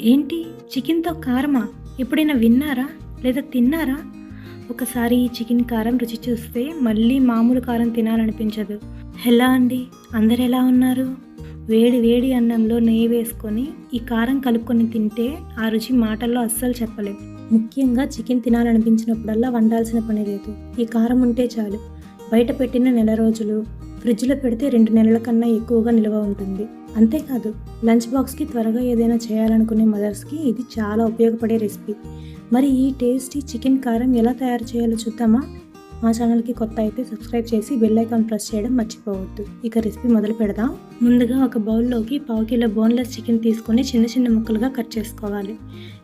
ఏంటి చికెన్తో కారమా? ఎప్పుడైనా విన్నారా లేదా తిన్నారా? ఒకసారి ఈ చికెన్ కారం రుచి చూస్తే మళ్ళీ మామూలు కారం తినాలనిపించదు. ఎలా అండి, అందరు ఎలా ఉన్నారు? వేడి వేడి అన్నంలో నెయ్యి వేసుకొని ఈ కారం కలుపుకొని తింటే ఆ రుచి మాటల్లో అస్సలు చెప్పలేం. ముఖ్యంగా చికెన్ తినాలనిపించినప్పుడల్లా వండాల్సిన పని లేదు. ఈ కారం ఉంటే చాలు. బయట పెట్టిన నెల రోజులు, ఫ్రిడ్జ్లో పెడితే 2 నెలల కన్నా ఎక్కువగా నిల్వ ఉంటుంది. అంతేకాదు, లంచ్ బాక్స్కి త్వరగా ఏదైనా చేయాలనుకునే మదర్స్కి ఇది చాలా ఉపయోగపడే రెసిపీ. మరి ఈ టేస్టీ చికెన్ కారం ఎలా తయారు చేయాలో చూద్దామా? మా ఛానల్కి కొత్త అయితే సబ్స్క్రైబ్ చేసి బెల్ ఐకాన్ ప్రెస్ చేయడం మర్చిపోవద్దు. ఇక రెసిపీ మొదలు పెడదాం. ముందుగా ఒక బౌల్లోకి 1/2 కిలో బోన్లెస్ చికెన్ తీసుకొని చిన్న చిన్న ముక్కలుగా కట్ చేసుకోవాలి.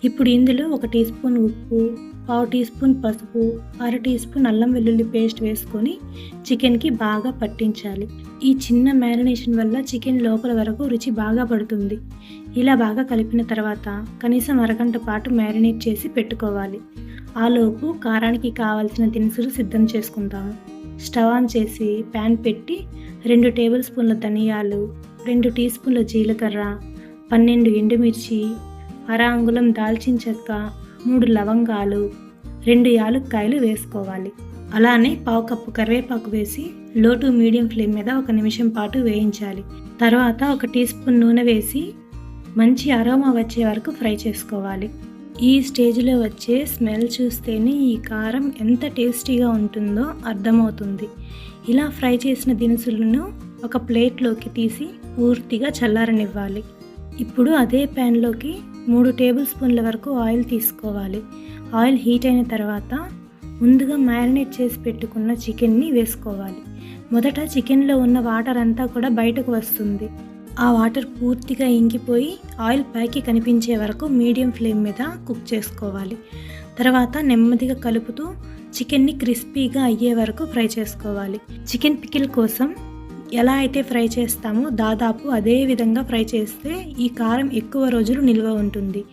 ఇప్పుడు ఇందులో 1 టీ స్పూన్ ఉప్పు, 1/2 టీ స్పూన్ పసుపు, 1/2 టీ స్పూన్ అల్లం వెల్లుల్లి పేస్ట్ వేసుకొని చికెన్కి బాగా పట్టించాలి. ఈ చిన్న మ్యారినేషన్ వల్ల చికెన్ లోపల వరకు రుచి బాగా పడుతుంది. ఇలా బాగా కలిపిన తర్వాత కనీసం అరగంట పాటు మ్యారినేట్ చేసి పెట్టుకోవాలి. ఆలోపు కారానికి కావాల్సిన దినుసులు సిద్ధం చేసుకుందాము. స్టవ్ ఆన్ చేసి ప్యాన్ పెట్టి 2 టేబుల్ స్పూన్ల ధనియాలు, 2 టీ స్పూన్ల జీలకర్ర, 12 ఎండుమిర్చి, అర అంగుళం దాల్చిన చెక్క, 3 లవంగాలు, 2 యాలుక్కాయలు వేసుకోవాలి. అలానే 1/2 కప్పు కరివేపాకు వేసి లో టు మీడియం ఫ్లేమ్ మీద 1 నిమిషం పాటు వేయించాలి. తర్వాత 1 టీ స్పూన్ నూనె వేసి మంచి అరోమా వచ్చే వరకు ఫ్రై చేసుకోవాలి. ఈ స్టేజ్లో వచ్చే స్మెల్ చూస్తేనే ఈ కారం ఎంత టేస్టీగా ఉంటుందో అర్థమవుతుంది. ఇలా ఫ్రై చేసిన దినుసులను ఒక ప్లేట్లోకి తీసి పూర్తిగా చల్లారనివ్వాలి. ఇప్పుడు అదే ప్యాన్లోకి 3 టేబుల్ స్పూన్ల వరకు ఆయిల్ తీసుకోవాలి. ఆయిల్ హీట్ అయిన తర్వాత ముందుగా మ్యారినేట్ చేసి పెట్టుకున్న చికెన్ని వేసుకోవాలి. మొదట చికెన్లో ఉన్న వాటర్ అంతా కూడా బయటకు వస్తుంది. ఆ వాటర్ పూర్తిగా ఇంకిపోయి ఆయిల్ పైకి కనిపించే వరకు మీడియం ఫ్లేమ్ మీద కుక్ చేసుకోవాలి. తర్వాత నెమ్మదిగా కలుపుతూ చికెన్ని క్రిస్పీగా అయ్యే వరకు ఫ్రై చేసుకోవాలి. చికెన్ పికిల్ కోసం ఎలా అయితే ఫ్రై చేస్తామో దాదాపు అదే విధంగా ఫ్రై చేస్తే ఈ కారం ఎక్కువ రోజులు నిల్వ ఉంటుంది.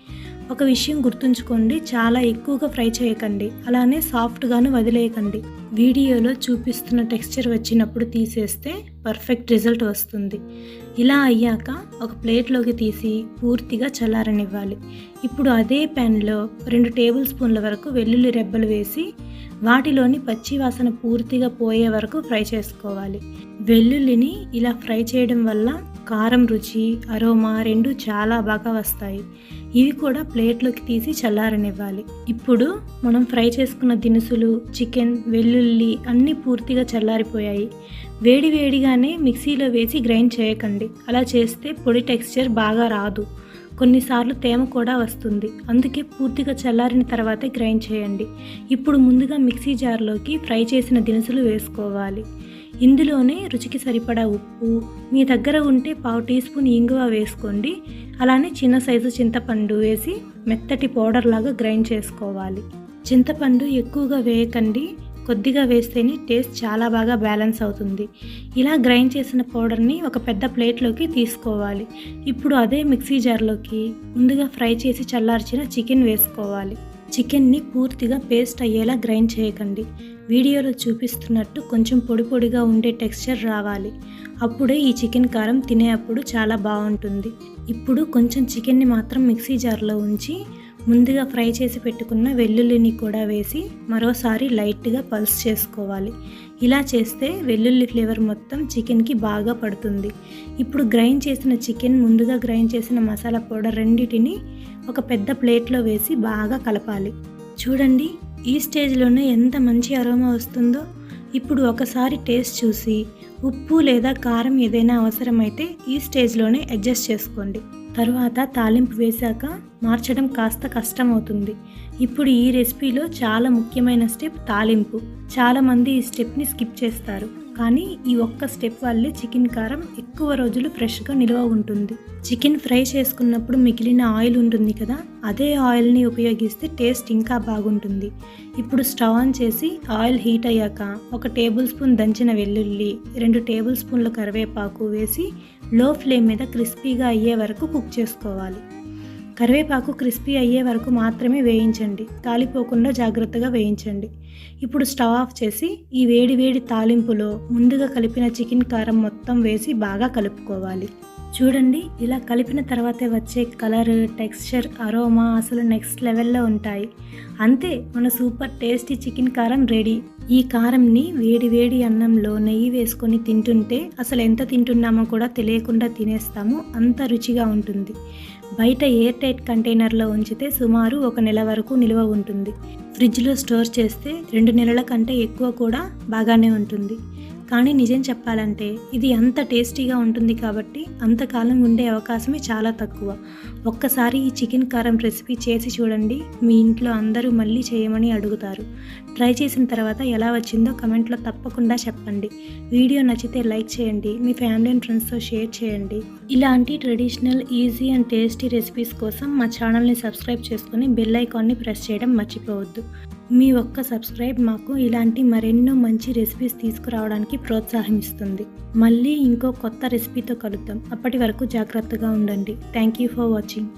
ఒక విషయం గుర్తుంచుకోండి, చాలా ఎక్కువగా ఫ్రై చేయకండి, అలానే సాఫ్ట్గాను వదిలేయకండి. వీడియోలో చూపిస్తున్న టెక్స్చర్ వచ్చినప్పుడు తీసేస్తే పర్ఫెక్ట్ రిజల్ట్ వస్తుంది. ఇలా అయ్యాక ఒక ప్లేట్లోకి తీసి పూర్తిగా చల్లారనివ్వాలి. ఇప్పుడు అదే ప్యాన్లో 2 టేబుల్ స్పూన్ల వరకు వెల్లుల్లి రెబ్బలు వేసి వాటిలోని పచ్చి వాసన పూర్తిగా పోయే వరకు ఫ్రై చేసుకోవాలి. వెల్లుల్లిని ఇలా ఫ్రై చేయడం వల్ల కారం రుచి, అరోమా 2 చాలా బాగా వస్తాయి. ఇవి కూడా ప్లేట్లోకి తీసి చల్లారనివ్వాలి. ఇప్పుడు మనం ఫ్రై చేసుకున్న దినుసులు, చికెన్, వెల్లుల్లి అన్నీ పూర్తిగా చల్లారిపోయాయి. వేడి వేడిగానే మిక్సీలో వేసి గ్రైండ్ చేయకండి. అలా చేస్తే పొడి టెక్స్చర్ బాగా రాదు. కొన్నిసార్లు తేమ కూడా వస్తుంది. అందుకే పూర్తిగా చల్లారిన తర్వాతే గ్రైండ్ చేయండి. ఇప్పుడు ముందుగా మిక్సీ జార్లోకి ఫ్రై చేసిన దినుసులు వేసుకోవాలి. ఇందులోనే రుచికి సరిపడా ఉప్పు, మీ దగ్గర ఉంటే 1/2 టీ స్పూన్ ఇంగువ వేసుకోండి. అలానే చిన్న సైజు చింతపండు వేసి మెత్తటి పౌడర్ లాగా గ్రైండ్ చేసుకోవాలి. చింతపండు ఎక్కువగా వేయకండి, కొద్దిగా వేస్తేనే టేస్ట్ చాలా బాగా బ్యాలెన్స్ అవుతుంది. ఇలా గ్రైండ్ చేసిన పౌడర్ని ఒక పెద్ద ప్లేట్లోకి తీసుకోవాలి. ఇప్పుడు అదే మిక్సీ జార్లోకి ముందుగా ఫ్రై చేసి చల్లార్చిన చికెన్ వేసుకోవాలి. చికెన్ని పూర్తిగా పేస్ట్ అయ్యేలా గ్రైండ్ చేయకండి. వీడియోలో చూపిస్తున్నట్టు కొంచెం పొడి పొడిగా ఉండే టెక్స్చర్ రావాలి. అప్పుడే ఈ చికెన్ కారం తినేటప్పుడు చాలా బాగుంటుంది. ఇప్పుడు కొంచెం చికెన్ని మాత్రం మిక్సీ జార్లో ఉంచి ముందుగా ఫ్రై చేసి పెట్టుకున్న వెల్లుల్లిని కూడా వేసి మరోసారి లైట్గా పల్స్ చేసుకోవాలి. ఇలా చేస్తే వెల్లుల్లి ఫ్లేవర్ మొత్తం చికెన్కి బాగా పడుతుంది. ఇప్పుడు గ్రైండ్ చేసిన చికెన్, ముందుగా గ్రైండ్ చేసిన మసాలా పౌడర్ రెండింటిని ఒక పెద్ద ప్లేట్లో వేసి బాగా కలపాలి. చూడండి, ఈ స్టేజ్లోనే ఎంత మంచి అరోమా వస్తుందో. ఇప్పుడు ఒకసారి టేస్ట్ చూసి ఉప్పు లేదా కారం ఏదైనా అవసరమైతే ఈ స్టేజ్లోనే అడ్జస్ట్ చేసుకోండి. తర్వాత తాలింపు వేశాక మార్చడం కాస్త కష్టమవుతుంది. ఇప్పుడు ఈ రెసిపీలో చాలా ముఖ్యమైన స్టెప్ తాలింపు. చాలామంది ఈ స్టెప్ని స్కిప్ చేస్తారు, కానీ ఈ ఒక్క స్టెప్ వల్లే చికెన్ కారం ఎక్కువ రోజులు ఫ్రెష్గా నిల్వ ఉంటుంది. చికెన్ ఫ్రై చేసుకున్నప్పుడు మిగిలిన ఆయిల్ ఉంటుంది కదా, అదే ఆయిల్ని ఉపయోగిస్తే టేస్ట్ ఇంకా బాగుంటుంది. ఇప్పుడు స్టవ్ ఆన్ చేసి ఆయిల్ హీట్ అయ్యాక 1 టేబుల్ స్పూన్ దంచిన వెల్లుల్లి, 2 టేబుల్ స్పూన్ల కరివేపాకు వేసి లో ఫ్లేమ్ మీద క్రిస్పీగా అయ్యే వరకు కుక్ చేసుకోవాలి. కరివేపాకు క్రిస్పీ అయ్యే వరకు మాత్రమే వేయించండి, కాలిపోకుండా జాగ్రత్తగా వేయించండి. ఇప్పుడు స్టవ్ ఆఫ్ చేసి ఈ వేడి వేడి తాలింపులో ముందుగా కలిపిన చికెన్ కారం మొత్తం వేసి బాగా కలుపుకోవాలి. చూడండి, ఇలా కలిపిన తర్వాతే వచ్చే కలర్, టెక్స్చర్, అరోమా అసలు నెక్స్ట్ లెవెల్లో ఉంటాయి. అంతే, మన సూపర్ టేస్టీ చికెన్ కారం రెడీ. ఈ కారంని వేడి వేడి అన్నంలో నెయ్యి వేసుకొని తింటుంటే అసలు ఎంత తింటున్నామో కూడా తెలియకుండా తినేస్తాము, అంత రుచిగా ఉంటుంది. బయట ఎయిర్ టైట్ కంటైనర్లో ఉంచితే సుమారు 1 నెల వరకు నిల్వ ఉంటుంది. ఫ్రిడ్జ్లో స్టోర్ చేస్తే 2 నెలల కంటే ఎక్కువ కూడా బాగానే ఉంటుంది. కానీ నిజం చెప్పాలంటే ఇది అంత టేస్టీగా ఉంటుంది కాబట్టి అంతకాలం ఉండే అవకాశమే చాలా తక్కువ. ఒక్కసారి ఈ చికెన్ కారం రెసిపీ చేసి చూడండి, మీ ఇంట్లో అందరూ మళ్ళీ చేయమని అడుగుతారు. ట్రై చేసిన తర్వాత ఎలా వచ్చిందో కమెంట్లో తప్పకుండా చెప్పండి. వీడియో నచ్చితే లైక్ చేయండి, మీ ఫ్యామిలీ అండ్ ఫ్రెండ్స్తో షేర్ చేయండి. ఇలాంటి traditional, easy and tasty recipes కోసం మా ఛానల్ని సబ్స్క్రైబ్ చేసుకొని బెల్ ఐకాన్ని ప్రెస్ చేయడం మర్చిపోవద్దు. మీ ఒక్క సబ్స్క్రైబ్ మాకు ఇలాంటి మరెన్నో మంచి రెసిపీస్ తీసుకురావడానికి ప్రోత్సాహం ఇస్తుంది. మళ్ళీ ఇంకో కొత్త రెసిపీతో కలుద్దాం. అప్పటి వరకు జాగ్రత్తగా ఉండండి. Thank you for watching.